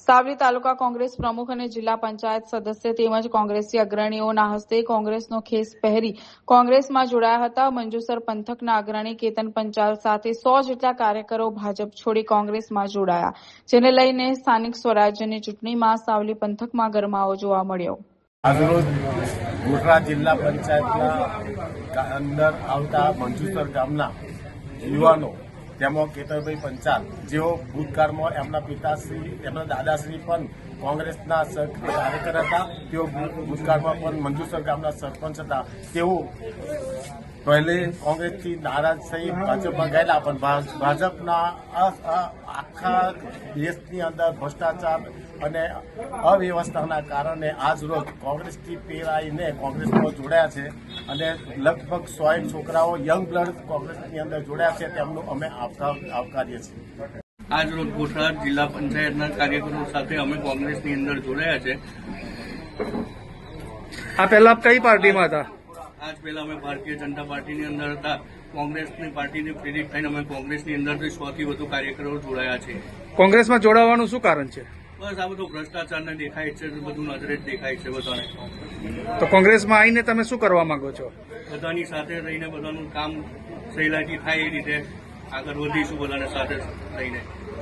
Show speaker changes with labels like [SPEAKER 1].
[SPEAKER 1] સાવલી તાલુકા કોંગ્રેસ પ્રમુખ અને જિલ્લા પંચાયત સદસ્ય તેમજ કોંગ્રેસી અગ્રણીઓના હસ્તે કોંગ્રેસનો ખેસ પહેરી કોંગ્રેસમાં જોડાયા હતા. મંજુસર પંથકના અગ્રણી કેતન પંચાલ સાથે 100 જેટલા કાર્યકરો ભાજપ છોડી કોંગ્રેસમાં જોડાયા, જેને લઈને સ્થાનિક સ્વરાજ્યની ચૂંટણીમાં સાવલી પંથકમાં ગરમાવો જોવા મળ્યો.
[SPEAKER 2] આજરોજ ગોધરા જિલ્લા પંચાયતના અંદર આવતા મંજુસર ગામના યુવાનો તેમાં કેતનભાઈ પંચાલ જેઓ ભૂતકાળમાં એમના પિતાશ્રી એમના દાદાશ્રી પણ કોંગ્રેસના કાર્યકર હતા. તેઓ ભૂતકાળમાં પણ મંજુસર ગામના સરપંચ હતા. તેઓ પહેલે કોંગ્રેસથી નારાજ થઈ ભાજપમાં ગયેલા, પણ ભાજપના આખા દેશની અંદર ભ્રષ્ટાચાર અને અવ્યવસ્થાના કારણે આજ રોજ કોંગ્રેસથી પેરાઈને કોંગ્રેસમાં જોડાયા છે અને લગભગ 100 છોકરાઓ યંગ બ્લડ કોંગ્રેસની અંદર જોડાયા છે. તેમનું અમે આવકારીએ છીએ.
[SPEAKER 3] આજ રોજ ગોધરા જિલ્લા પંચાયતના કાર્યકરો સાથે અમે કોંગ્રેસની અંદર જોડાયા છે.
[SPEAKER 4] આ પહેલા કઈ પાર્ટીમાં હતા?
[SPEAKER 3] આજ પહેલા અમે ભારતીય જનતા પાર્ટીની અંદર હતા. કોંગ્રેસની પાર્ટીને પ્રેરિત થઈને અમે કોંગ્રેસની અંદરથી 100 થી વધુ કાર્યકરો જોડાયા છે.
[SPEAKER 4] કોંગ્રેસમાં જોડાવાનું શું કારણ છે?
[SPEAKER 3] બસ આ બધું ભ્રષ્ટાચારને દેખાય છે, બધું નજરે જ દેખાય છે બધાને.
[SPEAKER 4] તો કોંગ્રેસમાં આવીને તમે શું કરવા માંગો છો?
[SPEAKER 3] બધાની સાથે રહીને બધાનું કામ સહેલાઈથી થાય એ રીતે આગળ વધીશું, બધાને સાથે રહીને.